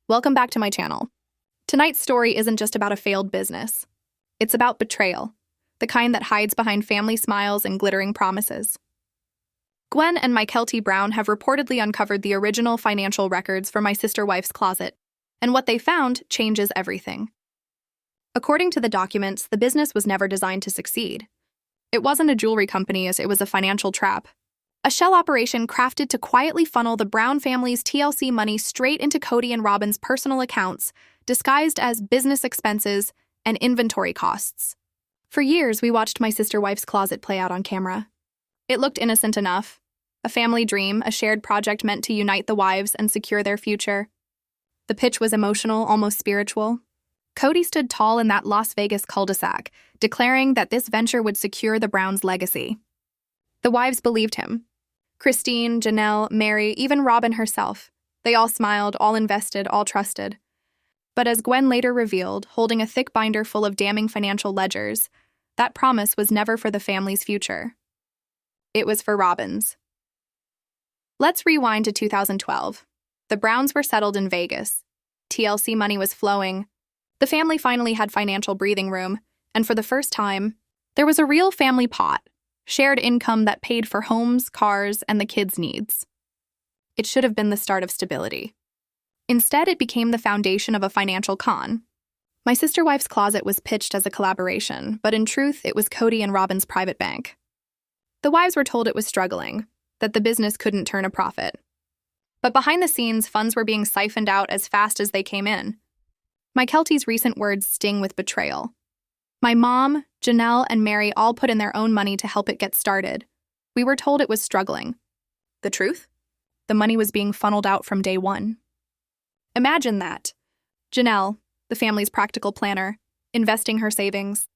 Welcome back to my channel. Tonight's story isn't just about a failed business. It's about betrayal, the kind that hides behind family smiles and glittering promises. Gwendlyn and Mykelti Brown have reportedly uncovered the original financial records for my SisterWife's closet, and what they found changes everything. According to the documents, the business was never designed to succeed. It wasn't a jewelry company, as it was a financial trap. A shell operation crafted to quietly funnel the Brown family's TLC money straight into Kody and Robyn's personal accounts, disguised as business expenses and inventory costs. For years, we watched my SisterWife's closet play out on camera. It looked innocent enough. A family dream, a shared project meant to unite the wives and secure their future. The pitch was emotional, almost spiritual. Kody stood tall in that Las Vegas cul-de-sac, declaring that this venture would secure the Browns' legacy. The wives believed him. Christine, Janelle, Meri, even Robyn herself. They all smiled, all invested, all trusted. But as Gwen later revealed, holding a thick binder full of damning financial ledgers, that promise was never for the family's future. It was for Robyn's. Let's rewind to 2012. The Browns were settled in Vegas. TLC money was flowing. The family finally had financial breathing room, and for the first time, there was a real family pot. Shared income that paid for homes, cars, and the kids' needs. It should have been the start of stability. Instead, it became the foundation of a financial con. My SisterWife's closet was pitched as a collaboration, but in truth, it was Kody and Robyn's private bank. The wives were told it was struggling, that the business couldn't turn a profit. But behind the scenes, funds were being siphoned out as fast as they came in. Mykelti's recent words sting with betrayal. My mom, Janelle, and Meri all put in their own money to help it get started. We were told it was struggling. The truth? The money was being funneled out from day one. Imagine that. Janelle, the family's practical planner, investing her savings.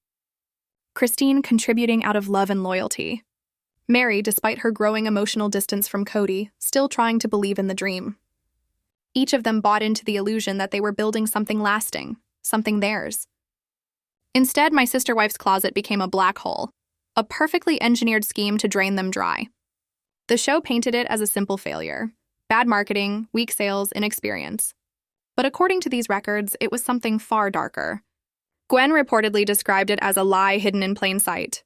Christine contributing out of love and loyalty. Meri, despite her growing emotional distance from Kody, still trying to believe in the dream. Each of them bought into the illusion that they were building something lasting, something theirs. Instead, my SisterWife's closet became a black hole, a perfectly engineered scheme to drain them dry. The show painted it as a simple failure, bad marketing, weak sales, inexperience. But according to these records, it was something far darker. Gwen reportedly described it as a lie hidden in plain sight.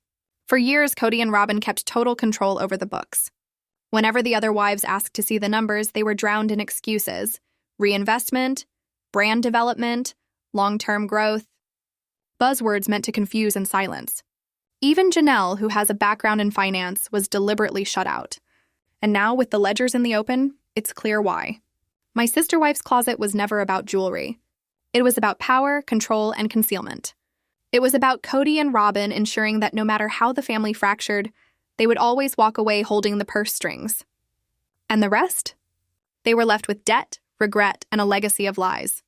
For years, Kody and Robyn kept total control over the books. Whenever the other wives asked to see the numbers, they were drowned in excuses: reinvestment, brand development, long-term growth. Buzzwords meant to confuse and silence. Even Janelle, who has a background in finance, was deliberately shut out. And now, with the ledgers in the open, it's clear why. My SisterWife's closet was never about jewelry. It was about power, control, and concealment. It was about Kody and Robyn ensuring that no matter how the family fractured, they would always walk away holding the purse strings. And the rest? They were left with debt, regret, and a legacy of lies.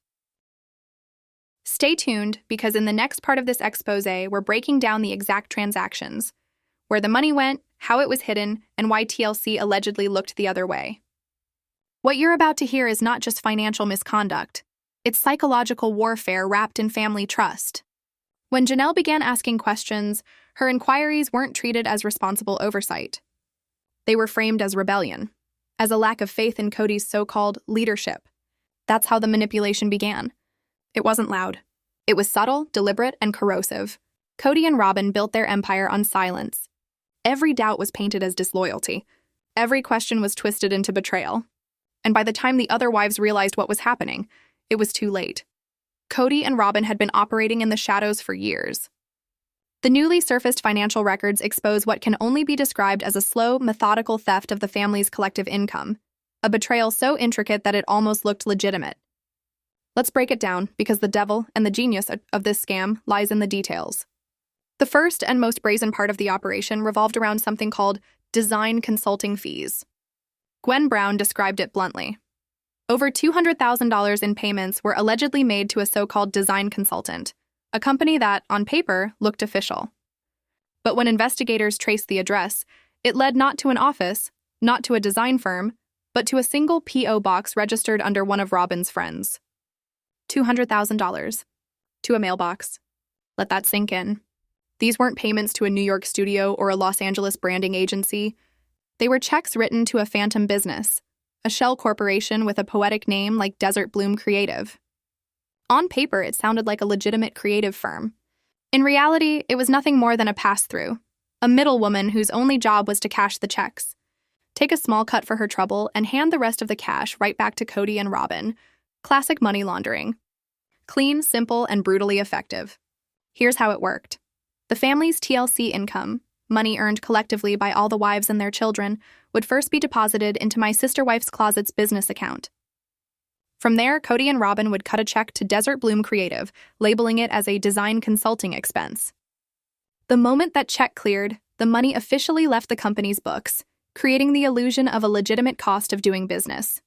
Stay tuned, because in the next part of this exposé, we're breaking down the exact transactions, where the money went, how it was hidden, and why TLC allegedly looked the other way. What you're about to hear is not just financial misconduct. It's psychological warfare wrapped in family trust. When Janelle began asking questions, her inquiries weren't treated as responsible oversight. They were framed as rebellion, as a lack of faith in Kody's so-called leadership. That's how the manipulation began. It wasn't loud. It was subtle, deliberate, and corrosive. Kody and Robyn built their empire on silence. Every doubt was painted as disloyalty. Every question was twisted into betrayal. And by the time the other wives realized what was happening, it was too late. Kody and Robyn had been operating in the shadows for years. The newly surfaced financial records expose what can only be described as a slow, methodical theft of the family's collective income, a betrayal so intricate that it almost looked legitimate. Let's break it down, because the devil and the genius of this scam lies in the details. The first and most brazen part of the operation revolved around something called design consulting fees. Gwen Brown described it bluntly. Over $200,000 in payments were allegedly made to a so-called design consultant, a company that, on paper, looked official. But when investigators traced the address, it led not to an office, not to a design firm, but to a single P.O. box registered under one of Robyn's friends. $200,000. To a mailbox. Let that sink in. These weren't payments to a New York studio or a Los Angeles branding agency. They were checks written to a phantom business, a shell corporation with a poetic name like Desert Bloom Creative. On paper, it sounded like a legitimate creative firm. In reality, it was nothing more than a pass-through, a middlewoman whose only job was to cash the checks, take a small cut for her trouble, and hand the rest of the cash right back to Kody and Robyn. Classic money laundering. Clean, simple, and brutally effective. Here's how it worked. The family's TLC income, money earned collectively by all the wives and their children, would first be deposited into my SisterWives Closet's business account. From there, Kody and Robyn would cut a check to Desert Bloom Creative, labeling it as a design consulting expense. The moment that check cleared, the money officially left the company's books, creating the illusion of a legitimate cost of doing business.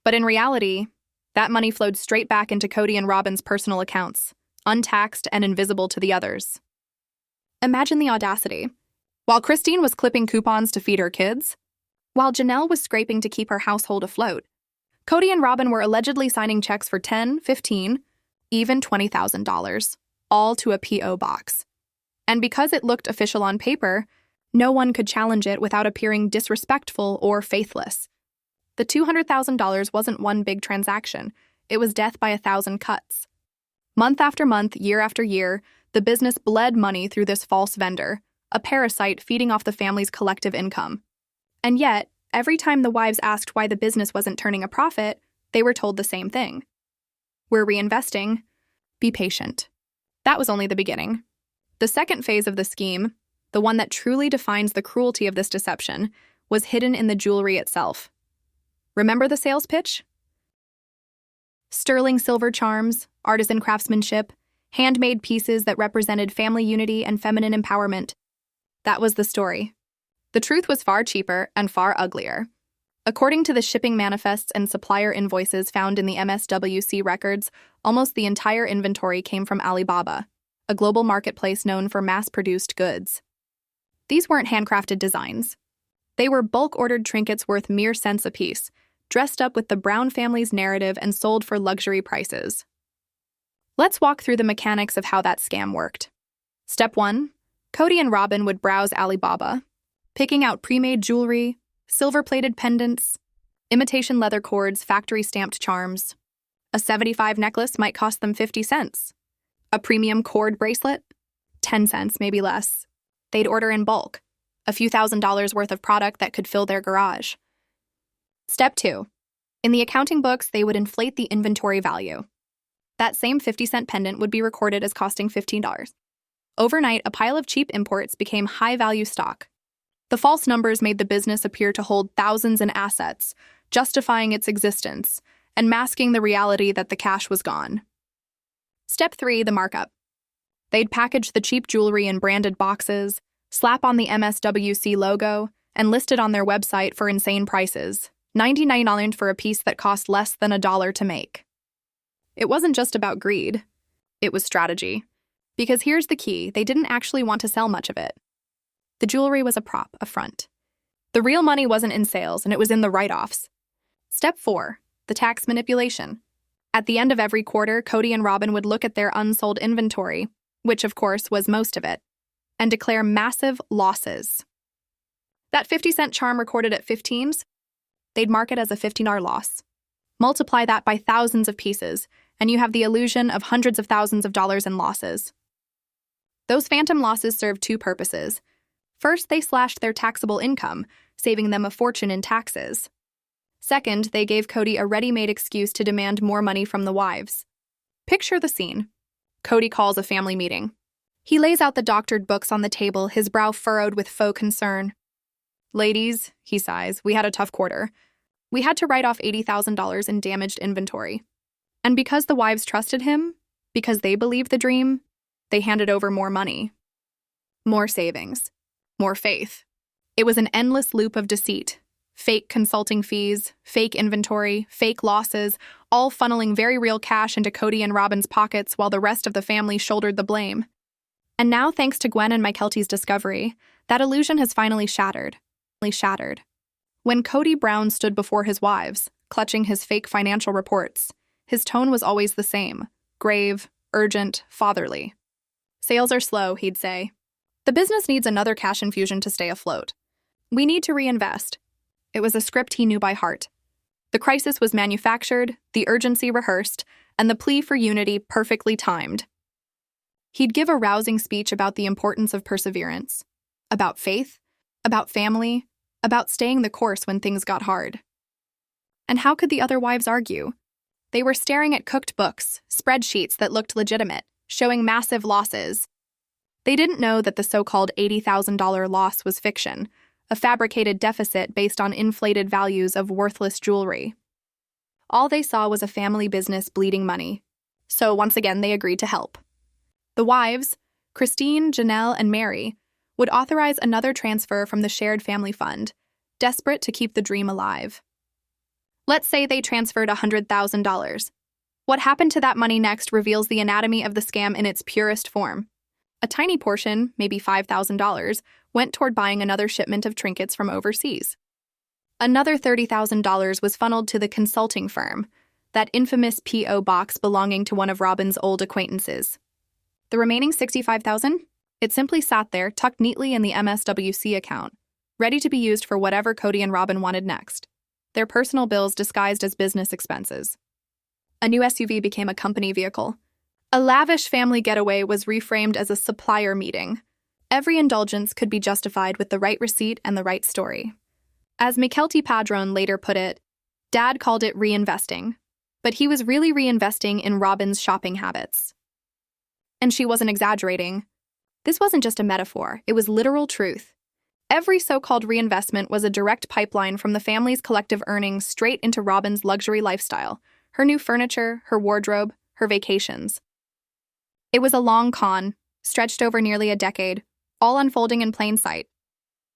But in reality, that money flowed straight back into Kody and Robyn's personal accounts, untaxed and invisible to the others. Imagine the audacity. While Christine was clipping coupons to feed her kids, while Janelle was scraping to keep her household afloat, Kody and Robyn were allegedly signing checks for $10, $15, even $20,000, all to a P.O. box. And because it looked official on paper, no one could challenge it without appearing disrespectful or faithless. The $200,000 wasn't one big transaction. It was death by 1,000 cuts. Month after month, year after year, the business bled money through this false vendor, a parasite feeding off the family's collective income. And yet, every time the wives asked why the business wasn't turning a profit, they were told the same thing. We're reinvesting. Be patient. That was only the beginning. The second phase of the scheme, the one that truly defines the cruelty of this deception, was hidden in the jewelry itself. Remember the sales pitch? Sterling silver charms, artisan craftsmanship, handmade pieces that represented family unity and feminine empowerment. That was the story. The truth was far cheaper and far uglier. According to the shipping manifests and supplier invoices found in the MSWC records, almost the entire inventory came from Alibaba, a global marketplace known for mass-produced goods. These weren't handcrafted designs. They were bulk-ordered trinkets worth mere cents apiece, dressed up with the Brown family's narrative and sold for luxury prices. Let's walk through the mechanics of how that scam worked. Step 1. Kody and Robyn would browse Alibaba, picking out pre-made jewelry, silver-plated pendants, imitation leather cords, factory-stamped charms. A $75 necklace might cost them 50 cents. A premium cord bracelet? 10 cents, maybe less. They'd order in bulk, a few $1,000s worth of product that could fill their garage. Step 2. In the accounting books, they would inflate the inventory value. That same 50-cent pendant would be recorded as costing $15. Overnight, a pile of cheap imports became high-value stock. The false numbers made the business appear to hold thousands in assets, justifying its existence, and masking the reality that the cash was gone. Step 3, the markup. They'd package the cheap jewelry in branded boxes, slap on the MSWC logo, and list it on their website for insane prices, $99 for a piece that cost less than $1 to make. It wasn't just about greed. It was strategy. Because here's the key, they didn't actually want to sell much of it. The jewelry was a prop, a front. The real money wasn't in sales, and it was in the write-offs. Step 4, the tax manipulation. At the end of every quarter, Kody and Robyn would look at their unsold inventory, which of course was most of it, and declare massive losses. That 50-cent charm recorded at 15s, they'd mark it as a $15 loss. Multiply that by thousands of pieces, and you have the illusion of hundreds of thousands of dollars in losses. Those phantom losses served two purposes. First, they slashed their taxable income, saving them a fortune in taxes. Second, they gave Kody a ready-made excuse to demand more money from the wives. Picture the scene. Kody calls a family meeting. He lays out the doctored books on the table, his brow furrowed with faux concern. "Ladies," he sighs, "we had a tough quarter. We had to write off $80,000 in damaged inventory. And because the wives trusted him, because they believed the dream, they handed over more money. More savings. More faith. It was an endless loop of deceit. Fake consulting fees, fake inventory, fake losses, all funneling very real cash into Kody and Robyn's pockets while the rest of the family shouldered the blame. And now, thanks to Gwen and Mykelti's discovery, that illusion has finally shattered. When Kody Brown stood before his wives, clutching his fake financial reports, his tone was always the same, grave, urgent, fatherly. "Sales are slow," he'd say. "The business needs another cash infusion to stay afloat. We need to reinvest." It was a script he knew by heart. The crisis was manufactured, the urgency rehearsed, and the plea for unity perfectly timed. He'd give a rousing speech about the importance of perseverance, about faith, about family, about staying the course when things got hard. And how could the other wives argue? They were staring at cooked books, spreadsheets that looked legitimate, showing massive losses. They didn't know that the so-called $80,000 loss was fiction, a fabricated deficit based on inflated values of worthless jewelry. All they saw was a family business bleeding money. So once again, they agreed to help. The wives, Christine, Janelle, and Meri, would authorize another transfer from the shared family fund, desperate to keep the dream alive. Let's say they transferred $100,000. What happened to that money next reveals the anatomy of the scam in its purest form. A tiny portion, maybe $5,000, went toward buying another shipment of trinkets from overseas. Another $30,000 was funneled to the consulting firm, that infamous P.O. box belonging to one of Robyn's old acquaintances. The remaining $65,000? It simply sat there, tucked neatly in the MSWC account, ready to be used for whatever Kody and Robyn wanted next. Their personal bills disguised as business expenses. A new SUV became a company vehicle. A lavish family getaway was reframed as a supplier meeting. Every indulgence could be justified with the right receipt and the right story. As Mykelti Brown later put it, Dad called it reinvesting, but he was really reinvesting in Robyn's shopping habits. And she wasn't exaggerating. This wasn't just a metaphor, it was literal truth. Every so-called reinvestment was a direct pipeline from the family's collective earnings straight into Robyn's luxury lifestyle, her new furniture, her wardrobe, her vacations. It was a long con, stretched over nearly a decade, all unfolding in plain sight,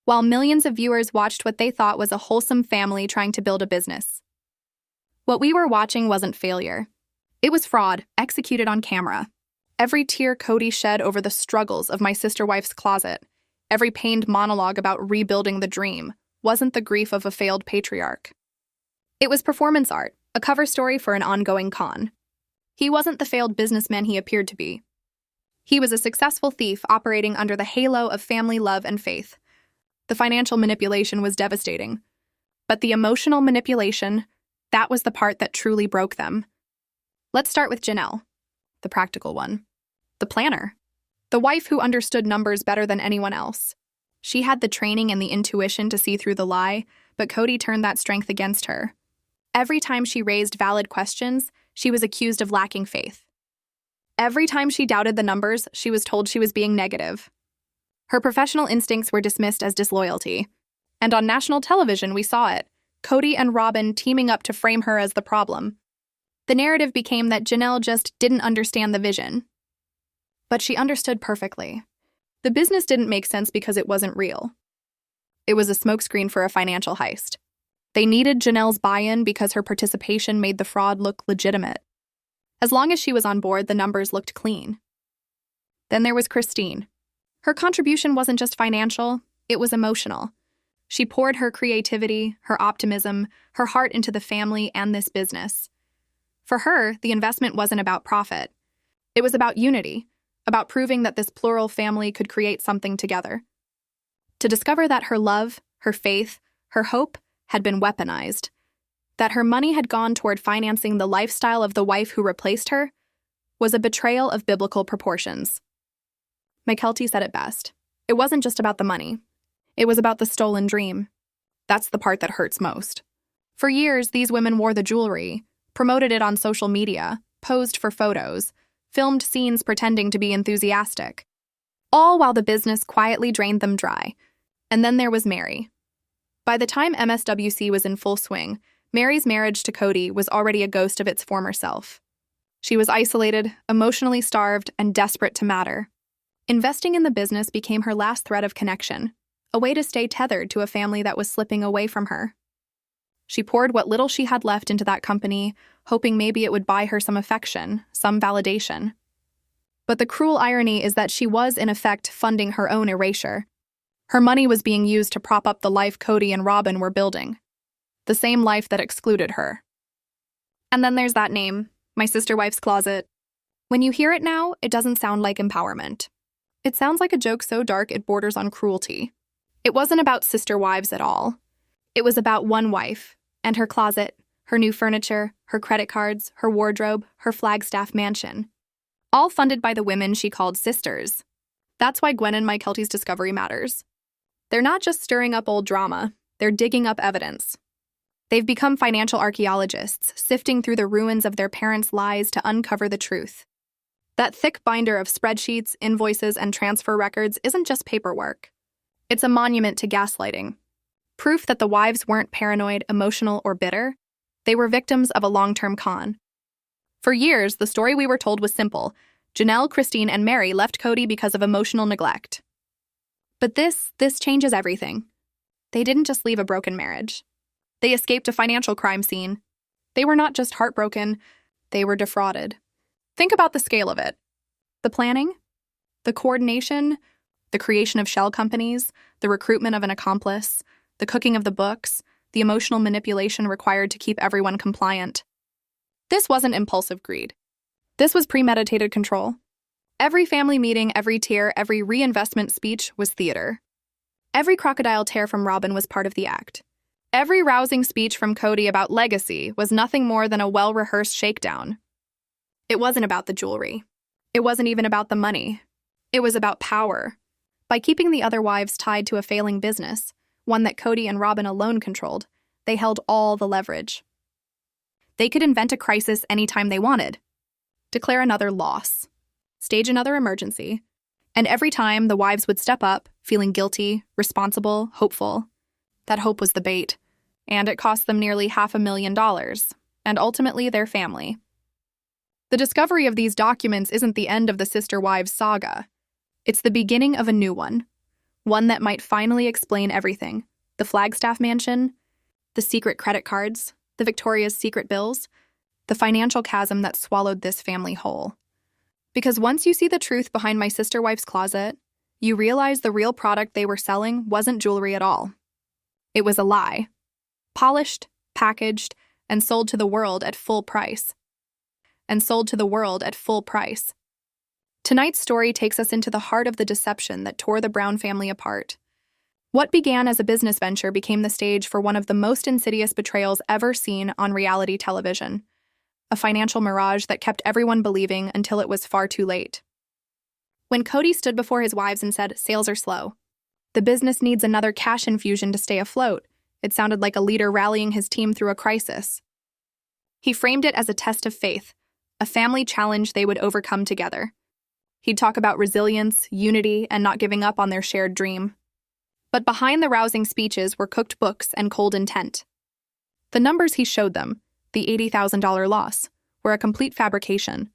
while millions of viewers watched what they thought was a wholesome family trying to build a business. What we were watching wasn't failure. It was fraud, executed on camera. Every tear Kody shed over the struggles of my sister-wife's closet, every pained monologue about rebuilding the dream, wasn't the grief of a failed patriarch. It was performance art, a cover story for an ongoing con. He wasn't the failed businessman he appeared to be. He was a successful thief operating under the halo of family love and faith. The financial manipulation was devastating. But the emotional manipulation, that was the part that truly broke them. Let's start with Janelle, the practical one. The planner. The wife who understood numbers better than anyone else. She had the training and the intuition to see through the lie, but Kody turned that strength against her. Every time she raised valid questions, she was accused of lacking faith. Every time she doubted the numbers, she was told she was being negative. Her professional instincts were dismissed as disloyalty. And on national television, we saw it. Kody and Robyn teaming up to frame her as the problem. The narrative became that Janelle just didn't understand the vision. But she understood perfectly. The business didn't make sense because it wasn't real. It was a smokescreen for a financial heist. They needed Janelle's buy-in because her participation made the fraud look legitimate. As long as she was on board, the numbers looked clean. Then there was Christine. Her contribution wasn't just financial, it was emotional. She poured her creativity, her optimism, her heart into the family and this business. For her, the investment wasn't about profit. It was about unity, about proving that this plural family could create something together. To discover that her love, her faith, her hope had been weaponized, that her money had gone toward financing the lifestyle of the wife who replaced her, was a betrayal of biblical proportions. Mykelti said it best. It wasn't just about the money. It was about the stolen dream. That's the part that hurts most. For years, these women wore the jewelry, promoted it on social media, posed for photos, filmed scenes pretending to be enthusiastic, all while the business quietly drained them dry. And then there was Meri. By the time MSWC was in full swing, Meri's marriage to Kody was already a ghost of its former self. She was isolated, emotionally starved, and desperate to matter. Investing in the business became her last thread of connection, a way to stay tethered to a family that was slipping away from her. She poured what little she had left into that company, hoping maybe it would buy her some affection, some validation. But the cruel irony is that she was, in effect, funding her own erasure. Her money was being used to prop up the life Kody and Robyn were building. The same life that excluded her. And then there's that name, My SisterWife's Closet. When you hear it now, it doesn't sound like empowerment. It sounds like a joke so dark it borders on cruelty. It wasn't about sister wives at all. It was about one wife, and her closet, her new furniture, her credit cards, her wardrobe, her Flagstaff mansion. All funded by the women she called sisters. That's why Gwen and Mykelti's discovery matters. They're not just stirring up old drama, they're digging up evidence. They've become financial archaeologists, sifting through the ruins of their parents' lies to uncover the truth. That thick binder of spreadsheets, invoices, and transfer records isn't just paperwork. It's a monument to gaslighting. Proof that the wives weren't paranoid, emotional, or bitter. They were victims of a long-term con. For years, the story we were told was simple. Janelle, Christine, and Meri left Kody because of emotional neglect. But this changes everything. They didn't just leave a broken marriage. They escaped a financial crime scene. They were not just heartbroken, they were defrauded. Think about the scale of it. The planning, the coordination, the creation of shell companies, the recruitment of an accomplice, the cooking of the books, the emotional manipulation required to keep everyone compliant. This wasn't impulsive greed. This was premeditated control. Every family meeting, every tear, every reinvestment speech was theater. Every crocodile tear from Robyn was part of the act. Every rousing speech from Kody about legacy was nothing more than a well-rehearsed shakedown. It wasn't about the jewelry. It wasn't even about the money. It was about power. By keeping the other wives tied to a failing business, one that Kody and Robyn alone controlled, they held all the leverage. They could invent a crisis anytime they wanted, declare another loss, stage another emergency, and every time the wives would step up, feeling guilty, responsible, hopeful. That hope was the bait, and it cost them nearly $500,000, and ultimately their family. The discovery of these documents isn't the end of the SisterWives saga. It's the beginning of a new one that might finally explain everything. The Flagstaff mansion, the secret credit cards, the Victoria's Secret bills, the financial chasm that swallowed this family whole. Because once you see the truth behind my SisterWife's closet, you realize the real product they were selling wasn't jewelry at all. It was a lie. Polished, packaged, and sold to the world at full price. Tonight's story takes us into the heart of the deception that tore the Brown family apart. What began as a business venture became the stage for one of the most insidious betrayals ever seen on reality television. A financial mirage that kept everyone believing until it was far too late. When Kody stood before his wives and said, "Sales are slow. The business needs another cash infusion to stay afloat," it sounded like a leader rallying his team through a crisis. He framed it as a test of faith, a family challenge they would overcome together. He'd talk about resilience, unity, and not giving up on their shared dream. But behind the rousing speeches were cooked books and cold intent. The numbers he showed them, the $80,000 loss, were a complete fabrication.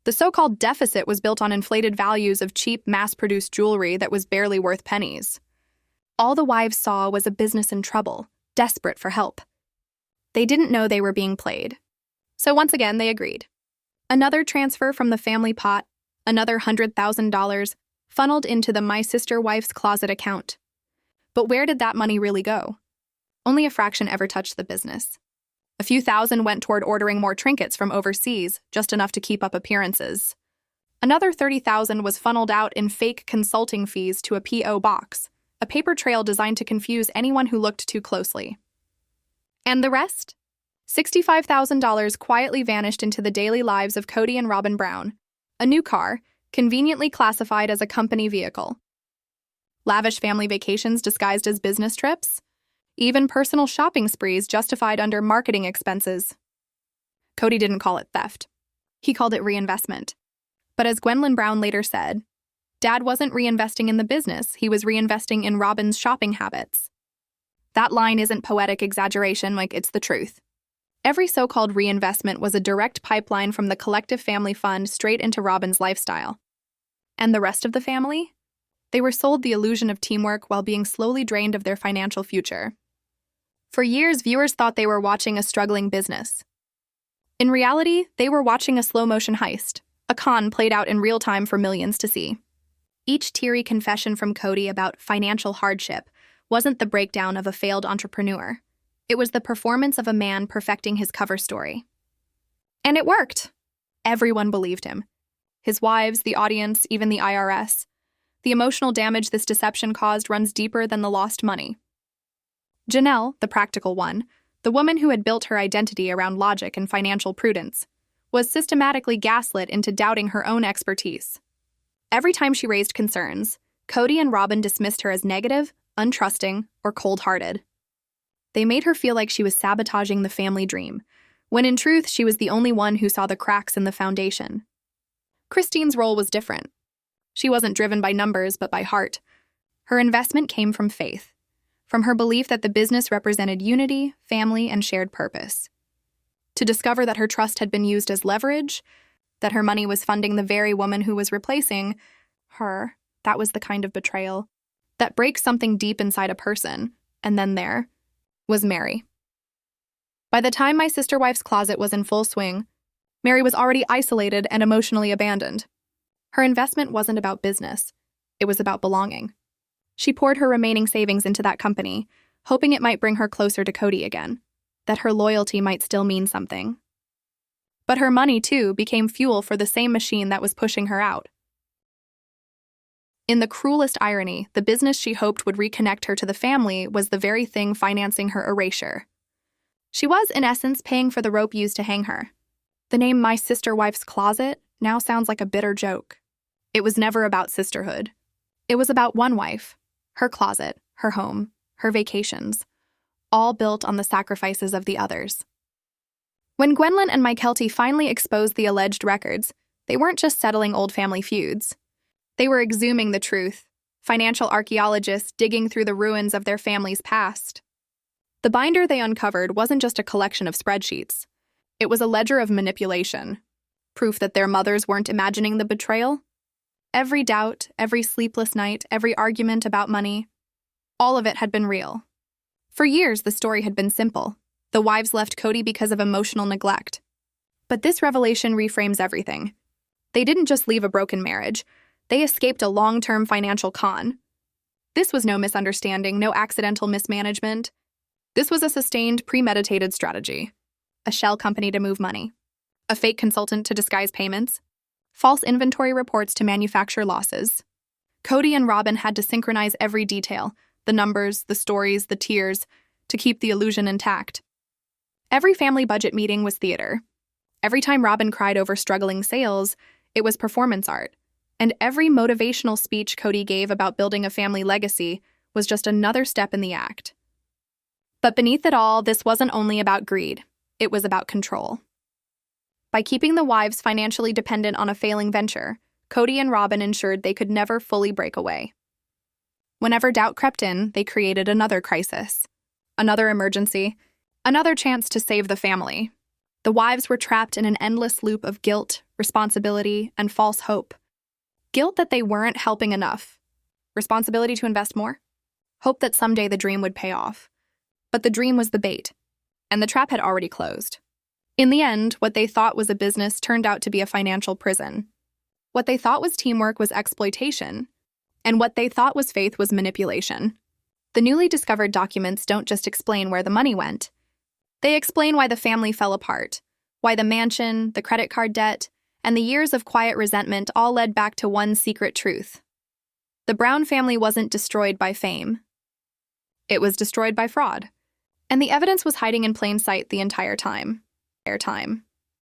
The so-called deficit was built on inflated values of cheap, mass-produced jewelry that was barely worth pennies. All the wives saw was a business in trouble, desperate for help. They didn't know they were being played. So once again, they agreed. Another transfer from the family pot, another $100,000, funneled into the My SisterWife's closet account. But where did that money really go? Only a fraction ever touched the business. A few thousand went toward ordering more trinkets from overseas, just enough to keep up appearances. Another $30,000 was funneled out in fake consulting fees to a P.O. box, a paper trail designed to confuse anyone who looked too closely. And the rest? $65,000 quietly vanished into the daily lives of Kody and Robyn Brown, a new car, conveniently classified as a company vehicle. Lavish family vacations disguised as business trips? Even personal shopping sprees justified under marketing expenses. Kody didn't call it theft. He called it reinvestment. But as Gwendlyn Brown later said, Dad wasn't reinvesting in the business, he was reinvesting in Robyn's shopping habits. That line isn't poetic exaggeration, it's the truth. Every so-called reinvestment was a direct pipeline from the collective family fund straight into Robyn's lifestyle. And the rest of the family? They were sold the illusion of teamwork while being slowly drained of their financial future. For years, viewers thought they were watching a struggling business. In reality, they were watching a slow-motion heist, a con played out in real time for millions to see. Each teary confession from Kody about financial hardship wasn't the breakdown of a failed entrepreneur. It was the performance of a man perfecting his cover story. And it worked. Everyone believed him. His wives, the audience, even the IRS. The emotional damage this deception caused runs deeper than the lost money. Janelle, the practical one, the woman who had built her identity around logic and financial prudence, was systematically gaslit into doubting her own expertise. Every time she raised concerns, Kody and Robyn dismissed her as negative, untrusting, or cold-hearted. They made her feel like she was sabotaging the family dream, when in truth she was the only one who saw the cracks in the foundation. Christine's role was different. She wasn't driven by numbers but by heart. Her investment came from faith, from her belief that the business represented unity, family, and shared purpose. To discover that her trust had been used as leverage, that her money was funding the very woman who was replacing her, that was the kind of betrayal that breaks something deep inside a person, and then there was Meri. By the time my sister wife's closet was in full swing, Meri was already isolated and emotionally abandoned. Her investment wasn't about business, it was about belonging. She poured her remaining savings into that company, hoping it might bring her closer to Kody again, that her loyalty might still mean something. But her money, too, became fuel for the same machine that was pushing her out. In the cruelest irony, the business she hoped would reconnect her to the family was the very thing financing her erasure. She was, in essence, paying for the rope used to hang her. The name My Sister Wife's Closet now sounds like a bitter joke. It was never about sisterhood. It was about one wife, her closet, her home, her vacations, all built on the sacrifices of the others. When Gwendlyn and Mykelti finally exposed the alleged records, they weren't just settling old family feuds. They were exhuming the truth, financial archaeologists digging through the ruins of their family's past. The binder they uncovered wasn't just a collection of spreadsheets. It was a ledger of manipulation, proof that their mothers weren't imagining the betrayal. Every doubt, every sleepless night, every argument about money, all of it had been real. For years, the story had been simple. The wives left Kody because of emotional neglect. But this revelation reframes everything. They didn't just leave a broken marriage. They escaped a long-term financial con. This was no misunderstanding, no accidental mismanagement. This was a sustained, premeditated strategy. A shell company to move money. A fake consultant to disguise payments. False inventory reports to manufacture losses. Kody and Robyn had to synchronize every detail, the numbers, the stories, the tears, to keep the illusion intact. Every family budget meeting was theater. Every time Robyn cried over struggling sales, it was performance art. And every motivational speech Kody gave about building a family legacy was just another step in the act. But beneath it all, this wasn't only about greed. It was about control. By keeping the wives financially dependent on a failing venture, Kody and Robyn ensured they could never fully break away. Whenever doubt crept in, they created another crisis, another emergency, another chance to save the family. The wives were trapped in an endless loop of guilt, responsibility, and false hope. Guilt that they weren't helping enough. Responsibility to invest more. Hope that someday the dream would pay off. But the dream was the bait, and the trap had already closed. In the end, what they thought was a business turned out to be a financial prison. What they thought was teamwork was exploitation, and what they thought was faith was manipulation. The newly discovered documents don't just explain where the money went. They explain why the family fell apart, why the mansion, the credit card debt, and the years of quiet resentment all led back to one secret truth. The Brown family wasn't destroyed by fame. It was destroyed by fraud. And the evidence was hiding in plain sight the entire time.